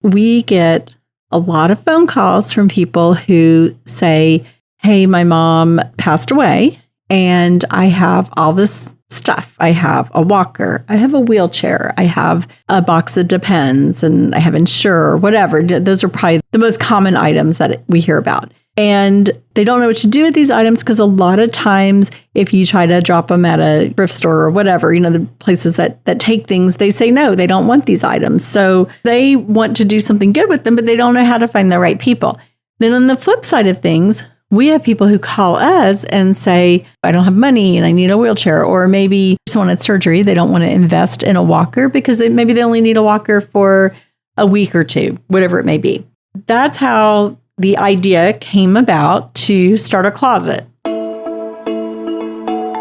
we get a lot of phone calls from people who say, hey, my mom passed away and I have all this stuff. I have a walker, I have a wheelchair, I have a box of Depends, and I have Insure, whatever. Those are probably the most common items that we hear about. And they don't know what to do with these items because a lot of times if you try to drop them at a thrift store or whatever, the places that take things, they say no, they don't want these items. So they want to do something good with them, but they don't know how to find the right people. Then on the flip side of things, we have people who call us and say, I don't have money and I need a wheelchair. Or maybe someone had surgery, they don't want to invest in a walker because maybe they only need a walker for a week or two, whatever it may be. That's how the idea came about to start a closet.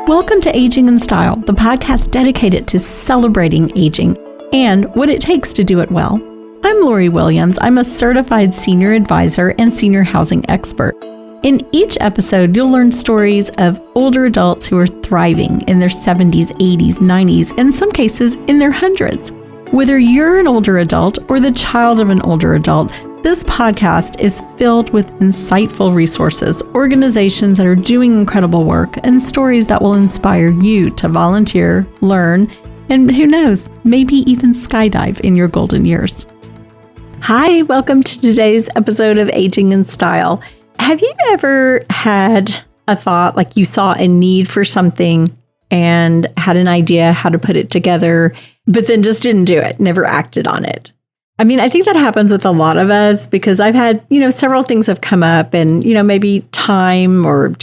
Welcome to Aging in Style, the podcast dedicated to celebrating aging and what it takes to do it well. I'm Lori Williams. I'm a certified senior advisor and senior housing expert. In each episode, you'll learn stories of older adults who are thriving in their 70s, 80s, 90s, and in some cases in their hundreds. Whether you're an older adult or the child of an older adult, this podcast is filled with insightful resources, organizations that are doing incredible work, and stories that will inspire you to volunteer, learn, and who knows, maybe even skydive in your golden years. Hi, welcome to today's episode of Aging in Style. Have you ever had a thought, like you saw a need for something and had an idea how to put it together, but then just didn't do it, never acted on it? I mean, I think that happens with a lot of us because I've had, several things have come up and, maybe time or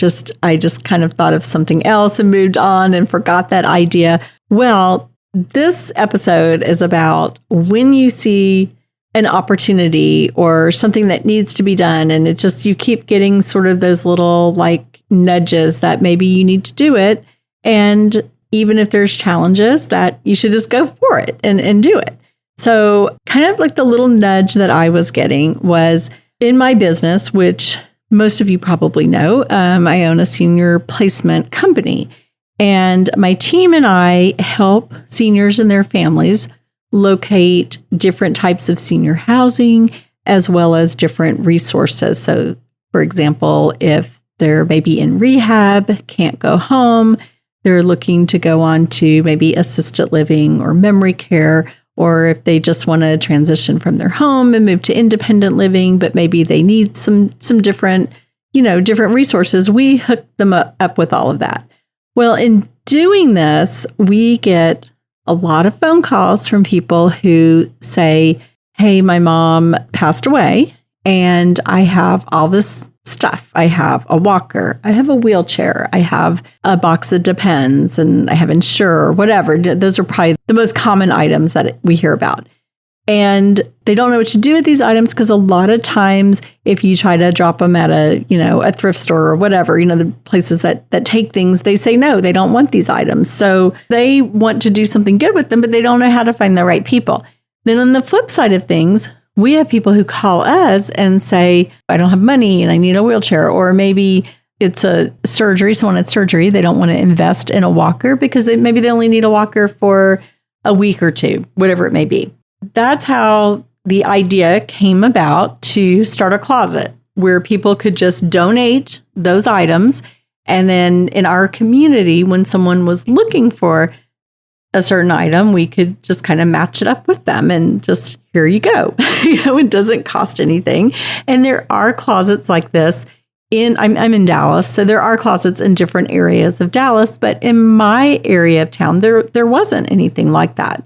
I just kind of thought of something else and moved on and forgot that idea. Well, this episode is about when you see an opportunity or something that needs to be done. And you keep getting sort of those little nudges that maybe you need to do it. And even if there's challenges, that you should just go for it and do it. So kind of like the little nudge that I was getting was in my business, which most of you probably know, I own a senior placement company. And my team and I help seniors and their families locate different types of senior housing as well as different resources. So, for example, if they're maybe in rehab, can't go home, they're looking to go on to maybe assisted living or memory care, or if they just want to transition from their home and move to independent living, but maybe they need some different, different resources, we hook them up with all of that. Well, in doing this, we get a lot of phone calls from people who say, hey, my mom passed away and I have all this stuff. I have a walker, I have a wheelchair, I have a box of Depends, and I have Insure, whatever. Those are probably the most common items that we hear about. And they don't know what to do with these items because a lot of times if you try to drop them at a thrift store or whatever, the places that take things, they say no, they don't want these items. So they want to do something good with them, but they don't know how to find the right people. Then on the flip side of things, we have people who call us and say, I don't have money and I need a wheelchair. Or maybe it's a surgery, someone had surgery, they don't want to invest in a walker because maybe they only need a walker for a week or two, whatever it may be. That's how the idea came about to start a closet where people could just donate those items. And then in our community, when someone was looking for a certain item, we could just kind of match it up with them and just, here you go. It doesn't cost anything. And there are closets like this I'm in Dallas. So there are closets in different areas of Dallas, but in my area of town, there wasn't anything like that.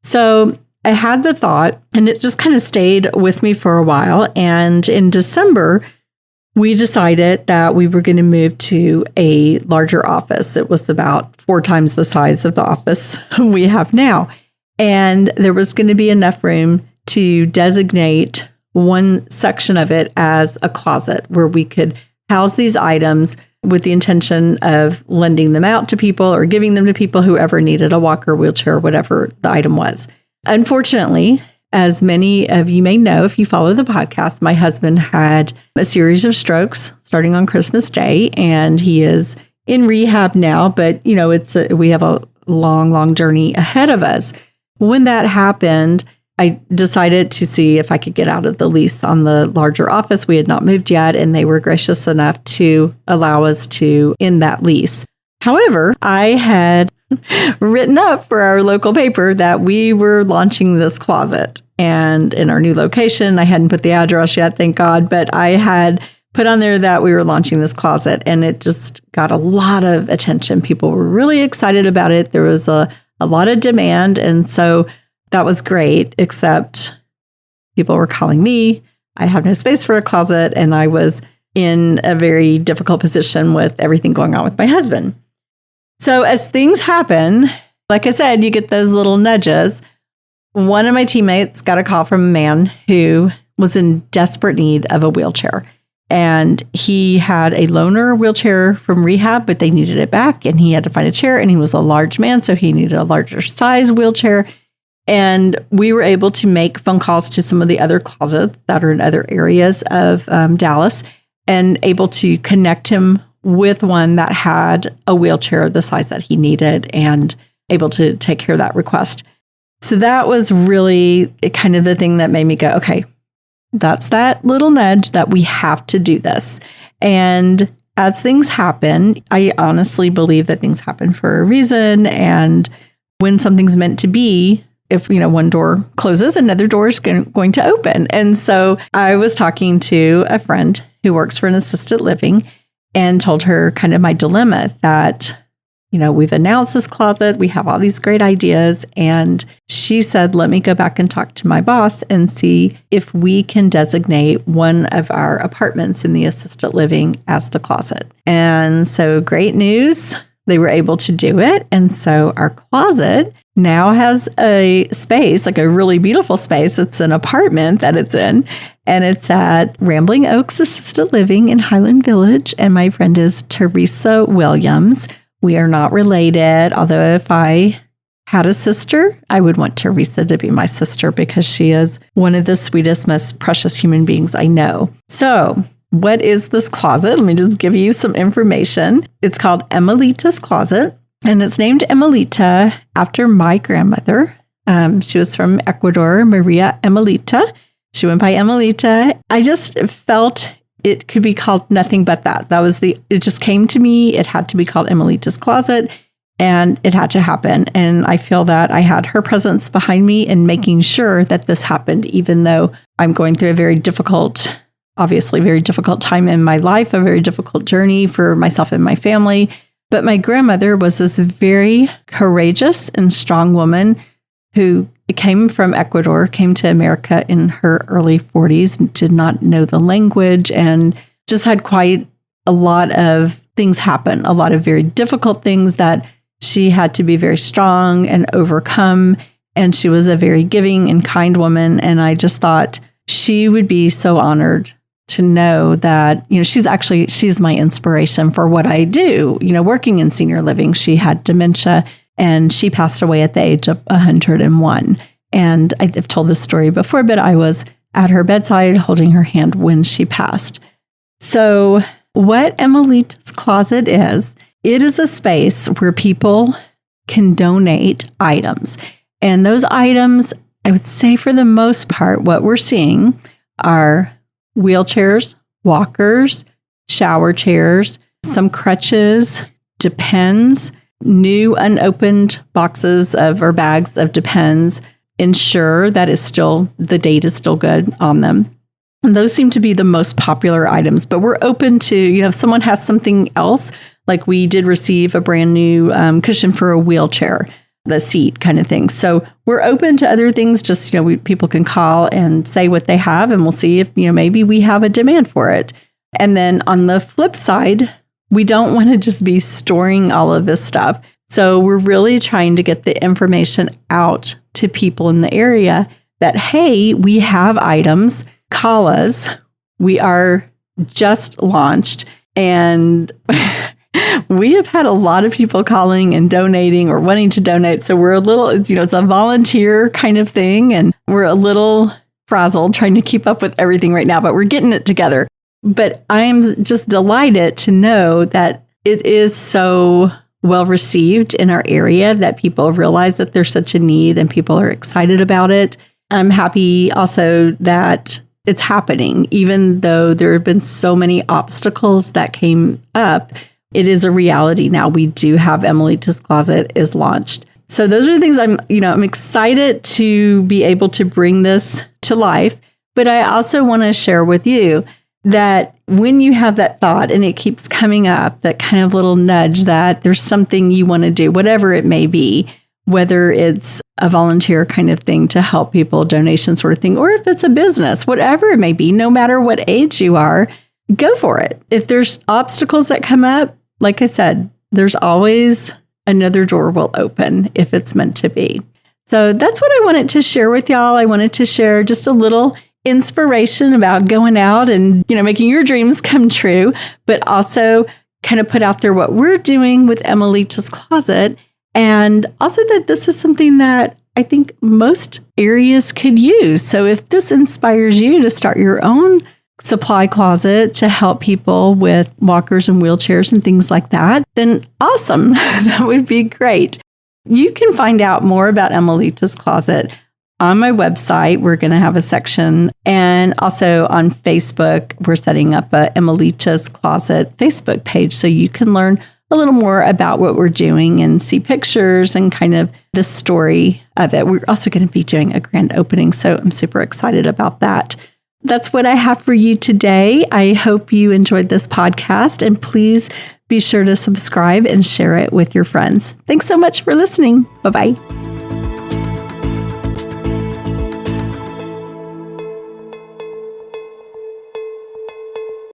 So I had the thought, and it just kind of stayed with me for a while. And in December, we decided that we were going to move to a larger office. It was about 4 times the size of the office we have now. And there was going to be enough room to designate one section of it as a closet where we could house these items with the intention of lending them out to people or giving them to people whoever needed a walker, wheelchair, whatever the item was. Unfortunately, as many of you may know, if you follow the podcast, my husband had a series of strokes starting on Christmas Day, and he is in rehab now, but we have a long, long journey ahead of us. When that happened, I decided to see if I could get out of the lease on the larger office. We had not moved yet, and they were gracious enough to allow us to end that lease. However, I had written up for our local paper that we were launching this closet. And in our new location, I hadn't put the address yet, thank God, but I had put on there that we were launching this closet, and it just got a lot of attention. People were really excited about it. There was a lot of demand, and so that was great, except people were calling me. I have no space for a closet, and I was in a very difficult position with everything going on with my husband. So as things happen, like I said, you get those little nudges. One of my teammates got a call from a man who was in desperate need of a wheelchair. And he had a loaner wheelchair from rehab, but they needed it back. And he had to find a chair. And he was a large man, so he needed a larger size wheelchair. And we were able to make phone calls to some of the other closets that are in other areas of Dallas and able to connect him with one that had a wheelchair the size that he needed and able to take care of that request. So that was really kind of the thing that made me go, okay, that's that little nudge that we have to do this. And as things happen, I honestly believe that things happen for a reason. And when something's meant to be, if, one door closes, another door is going to open. And so I was talking to a friend who works for an assisted living and told her kind of my dilemma that, we've announced this closet, we have all these great ideas. And she said, let me go back and talk to my boss and see if we can designate one of our apartments in the assisted living as the closet. And so great news, they were able to do it. And so our closet now has a space, like a really beautiful space. It's an apartment that it's in, and it's at Rambling Oaks Assisted Living in Highland Village. And my friend is Teresa Williams. We are not related, although if I had a sister, I would want Teresa to be my sister because she is one of the sweetest, most precious human beings I know. So what is this closet? Let me just give you some information. It's called Emelita's Closet. And it's named Emelita after my grandmother. She was from Ecuador, Maria Emelita. She went by Emelita. I just felt it could be called nothing but that. It just came to me. It had to be called Emelita's Closet, and it had to happen. And I feel that I had her presence behind me in making sure that this happened, even though I'm going through a very difficult time in my life, a very difficult journey for myself and my family. But my grandmother was this very courageous and strong woman who came from Ecuador, came to America in her early 40s, did not know the language, and just had quite a lot of things happen, a lot of very difficult things that she had to be very strong and overcome. And she was a very giving and kind woman. And I just thought she would be so honored to know that, she's my inspiration for what I do, working in senior living. She had dementia and she passed away at the age of 101. And I've told this story before, but I was at her bedside holding her hand when she passed. So what Emelita's Closet is, it is a space where people can donate items. And those items, I would say for the most part, what we're seeing are wheelchairs, walkers, shower chairs, some crutches, Depends, new unopened boxes or bags of Depends, Ensure that the date is still good on them. And those seem to be the most popular items, but we're open to, if someone has something else, like we did receive a brand new cushion for a wheelchair, the seat kind of thing. So we're open to other things. Just, people can call and say what they have, and we'll see if, maybe we have a demand for it. And then on the flip side, we don't want to just be storing all of this stuff. So we're really trying to get the information out to people in the area that, hey, we have items, call us. We are just launched, and we have had a lot of people calling and donating or wanting to donate. So we're a little, it's a volunteer kind of thing. And we're a little frazzled trying to keep up with everything right now, but we're getting it together. But I'm just delighted to know that it is so well received in our area, that people realize that there's such a need and people are excited about it. I'm happy also that it's happening, even though there have been so many obstacles that came up. It is a reality now. We do have Emelita's Closet is launched. So those are the things I'm excited to be able to bring this to life. But I also want to share with you that when you have that thought and it keeps coming up, that kind of little nudge that there's something you want to do, whatever it may be, whether it's a volunteer kind of thing to help people, donation sort of thing, or if it's a business, whatever it may be, no matter what age you are, go for it. If there's obstacles that come up, like I said, there's always another door will open if it's meant to be. So that's what I wanted to share with y'all. I wanted to share just a little inspiration about going out and, making your dreams come true, but also kind of put out there what we're doing with Emelita's Closet. And also that this is something that I think most areas could use. So if this inspires you to start your own supply closet to help people with walkers and wheelchairs and things like that, then awesome. That would be great. You can find out more about Emelita's Closet on my website. We're going to have a section, and also on Facebook, we're setting up a Emelita's Closet Facebook page so you can learn a little more about what we're doing and see pictures and kind of the story of it. We're also going to be doing a grand opening, so I'm super excited about that. That's what I have for you today. I hope you enjoyed this podcast, and please be sure to subscribe and share it with your friends. Thanks so much for listening. Bye-bye.